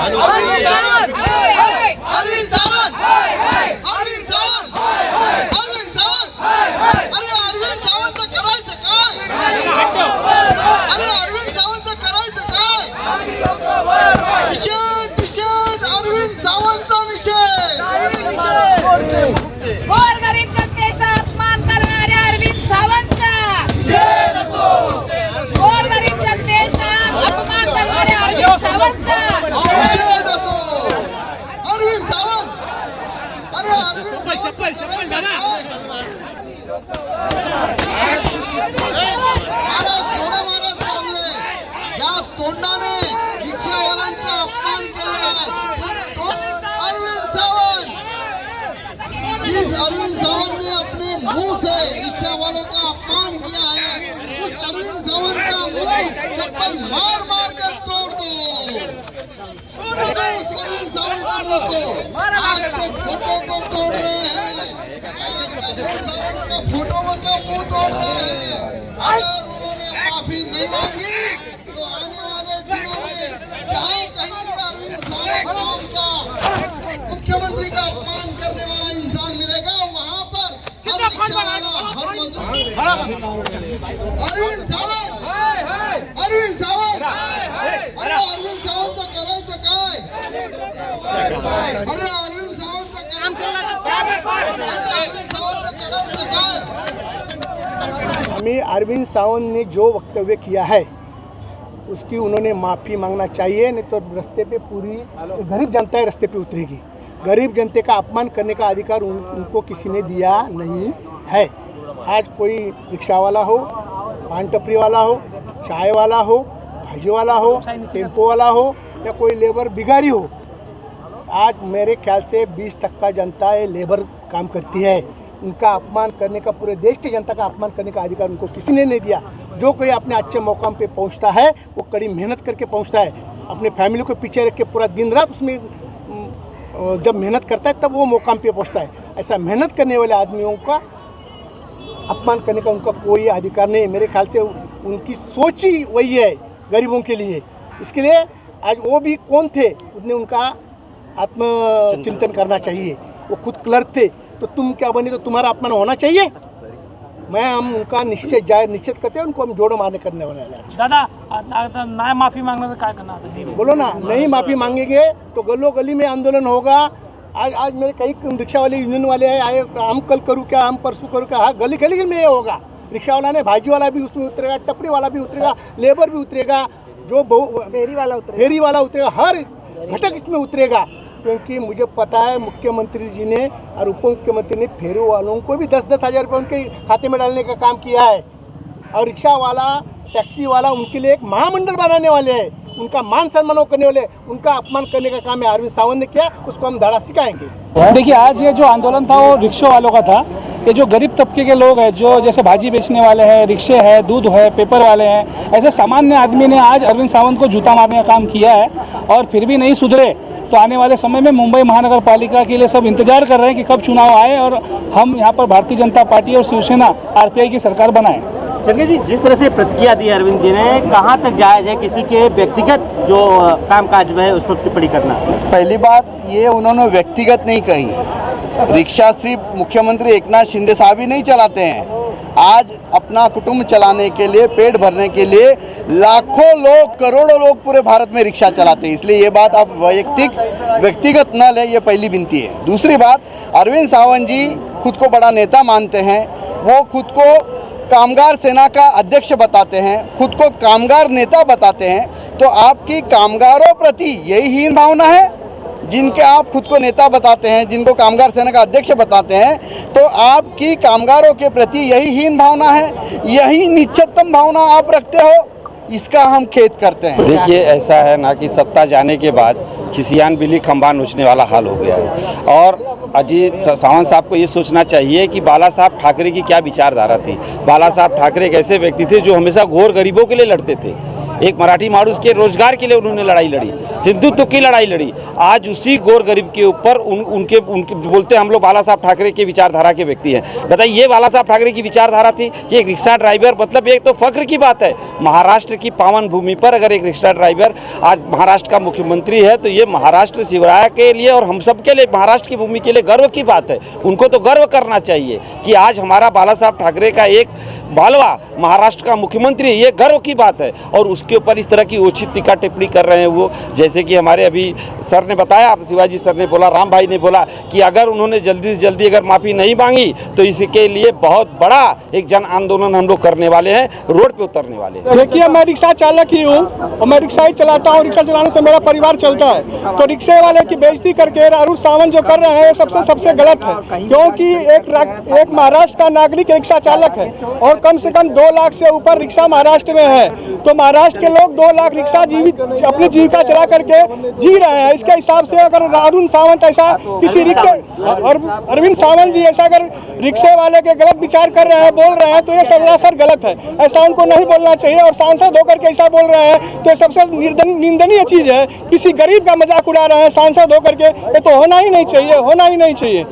अरविंद सावंत, अरविंद सावंत, अरविंद सावंत, अरे अरविंद सावंत करायचं काय? अरे अरविंद सावंत करायचं काय? निषेध, निषेध, अरविंद सावंतचा निषेध. गोरगरीब जनतेचा अपमान करणाऱ्या अरविंद सावंतचा गोरगरीब जनतेचा अपमान करणाऱ्या अरविंद सावंतचा निषेध असो. अरविंद सावंत, अरे अरविंद सावंत करायचं काय? महाराज थांबले. या तोंडाने रिक्षावाल्यांचा अपमान केला. अरविंद सावंत, जिस अरविंद सावंत ने अपने मुंह से रिक्शा वालों का अपमान किया है, उस अरविंद सावंत का मुंह चप्पल मार मार कर तोड़ दो. उस अरविंद सावंत के मुंह को, आज के फोटो को तोड़ रहे हैं. आज अरविंद सावंत का फोटो का मुंह तोड़ रहे हैं. अगर उन्होंने माफी नहीं मांगी तो आने वाले दिनों में जहाँ कहीं भी अरविंद सावंत नाम का मुख्यमंत्री का अपमान करने वाला इंसान मिलेगा, वहाँ पर हर रिक्शा वाला, हर मजदूर अरविंद सावंत, अरविंद सावंत, अरे अरविंद सावंत करायचं काय? अरे अरविंद सावंत करायचं काय? हमें अरविंद सावंत ने जो वक्तव्य किया है उसकी उन्होंने माफ़ी मांगना चाहिए, नहीं तो रास्ते पे पूरी गरीब जनता है रास्ते पे उतरेगी. गरीब जनते का अपमान करने का अधिकार उनको किसी ने दिया नहीं है. आज कोई रिक्शा वाला हो, पान टपरी वाला हो, चाय वाला हो, भाजी वाला हो, टेम्पो वाला हो या कोई लेबर भिखारी हो, आज मेरे ख्याल से 20% जनता ये लेबर काम करती है. उनका अपमान करने का, पूरे देश की जनता का अपमान करने का अधिकार उनको किसी ने नहीं दिया. जो कोई अपने अच्छे मौकाम पे पहुंचता है वो कड़ी मेहनत करके पहुंचता है. अपने फैमिली को पीछे रख के पूरा दिन रात उसमें जब मेहनत करता है तब वो मुकाम पे पहुंचता है. ऐसा मेहनत करने वाले आदमियों का अपमान करने का उनका कोई अधिकार नहीं. मेरे ख्याल से उनकी सोच ही वही है गरीबों के लिए. इसके लिए आज वो भी कौन थे, उन्हें उनका आत्मचिंतन करना चाहिए. वो खुद क्लर्क थे, तो तुम क्या बने तो तुम्हारा अपमान होना चाहिए. हम उनका निश्चित करते हैं. उनको हम जोड़ो मारने करने वाले हैं. दादा ना माफी मांगने से क्या करना? बोलो ना, नहीं माफी मांगेंगे तो गली गली में आंदोलन होगा. आज मेरे कई रिक्शा वाले यूनियन वाले हैं आए, हम कल करूँ क्या, हम परसों करूँ क्या. हाँ, गली गली में ये होगा. रिक्शा वाला ने, भाजी वाला भी उसमें उतरेगा, टपरी वाला भी उतरेगा, लेबर भी उतरेगा, जो फेरी वाला उतरेगा, हर घटक इसमें उतरेगा. क्योंकि मुझे पता है मुख्यमंत्री जी ने और उप मुख्यमंत्री ने फेरी वालों को भी 10-10 हज़ार रुपये उनके खाते में डालने का काम किया है. और रिक्शा वाला, टैक्सी वाला, उनके लिए एक महामंडल बनाने वाले हैं. उनका मान सम्मान करने वाले, उनका अपमान करने का काम है अरविंद सावंत ने किया. उसको हम धड़ा सिखाएंगे. देखिए, आज ये जो आंदोलन था वो रिक्शा वालों का था. ये जो गरीब तबके के लोग हैं, जो जैसे भाजी बेचने वाले हैं, रिक्शे हैं, दूध है, पेपर वाले हैं, ऐसे सामान्य आदमी ने आज अरविंद सावंत को जूता मारने का काम किया है. और फिर भी नहीं सुधरे तो आने वाले समय में मुंबई महानगर पालिका के लिए सब इंतजार कर रहे हैं कि कब चुनाव आए और हम यहाँ पर भारतीय जनता पार्टी और शिवसेना आरपीआई की सरकार बनाएं. चंगे जी, जिस तरह से प्रतिक्रिया दी अरविंद जी ने, कहाँ तक जायज़ है किसी के व्यक्तिगत जो कामकाज है उस पर टिप्पणी करना? पहली बात ये उन्होंने व्यक्तिगत नहीं कही. रिक्शा सिर्फ मुख्यमंत्री एकनाथ शिंदे साहब ही नहीं चलाते हैं. आज अपना कुटुंब चलाने के लिए, पेट भरने के लिए लाखों लोग, करोड़ों लोग पूरे भारत में रिक्शा चलाते हैं. इसलिए ये बात आप व्यक्तिगत न लें, ये पहली विनती है. दूसरी बात, अरविंद सावंत जी खुद को बड़ा नेता मानते हैं. वो खुद को कामगार सेना का अध्यक्ष बताते हैं, खुद को कामगार नेता बताते हैं. तो आपकी कामगारों प्रति यही हीन भावना है जिनके आप खुद को नेता बताते हैं, जिनको कामगार सेना का अध्यक्ष बताते हैं. तो आपकी कामगारों के प्रति यही हीन भावना है, यही नीचतम भावना आप रखते हो. इसका हम खेद करते हैं. देखिए, ऐसा है ना कि सत्ता जाने के बाद खिसियान बिल्ली खंबा नोचने वाला हाल हो गया है. और अजीत सावंत साहब को ये सोचना चाहिए कि बाला साहब ठाकरे की क्या विचारधारा थी. बाला साहब ठाकरे एक ऐसे व्यक्ति थे जो हमेशा घोर गरीबों के लिए लड़ते थे. एक मराठी माणूस के रोजगार के लिए उन्होंने लड़ाई लड़ी, हिंदुत्व की लड़ाई लड़ी। आज उसी गोर गरीब के ऊपर उनके बोलते हैं हम लोग बाला साहब ठाकरे के विचारधारा के व्यक्ति हैं। बताइए, ये बाला साहब ठाकरे की विचारधारा थी कि एक रिक्शा ड्राइवर, मतलब एक तो फख्र की बात है, महाराष्ट्र की पावन भूमि पर अगर एक रिक्शा ड्राइवर आज महाराष्ट्र का मुख्यमंत्री है तो ये महाराष्ट्र शिवराया के लिए और हम सब के लिए, महाराष्ट्र की भूमि के लिए गर्व की बात है। उनको तो गर्व करना चाहिए कि आज हमारा बाला साहब ठाकरे का एक बालवा महाराष्ट्र का मुख्यमंत्री, ये गर्व की बात है। और उसके ऊपर इस तरह की ओछी टीका टिप्पणी कर रहे हैं वो, जैसे कि हमारे अभी सर ने बताया, शिवाजी सर ने बोला, राम भाई ने बोला कि अगर उन्होंने जल्दी से जल्दी अगर माफ़ी नहीं मांगी तो इसके लिए बहुत बड़ा एक जन आंदोलन हम लोग करने वाले हैं, रोड पे उतरने वाले हैं। देखिए, मैं रिक्शा चालक ही हूँ और मैं रिक्शा ही चलाता हूँ। रिक्शा चलाने से मेरा परिवार चलता है, तो रिक्शे वाले की बेइज्जती करके अरुण सावंत जो कर रहे हैं ये सबसे गलत है, क्योंकि एक महाराष्ट्र का नागरिक रिक्शा चालक है और कम से कम 2 लाख से ऊपर रिक्शा महाराष्ट्र में है। तो महाराष्ट्र के लोग 2 लाख रिक्शा अपनी जीविका चला करके जी रहे हैं। इसके हिसाब से अगर अरुण सावंत ऐसा किसी रिक्शे और अरविंद सावंत जी ऐसा अगर रिक्शे वाले के गलत विचार कर रहे हैं, बोल रहे हैं, तो ये सरासर गलत है। ऐसा उनको नहीं बोलना चाहिए और सांसद होकर के ऐसा बोल रहे हैं तो ये सबसे निंदनीय चीज है। किसी गरीब का मजाक उड़ा रहे हैं सांसद होकर के, ये तो होना ही नहीं चाहिए, होना ही नहीं चाहिए।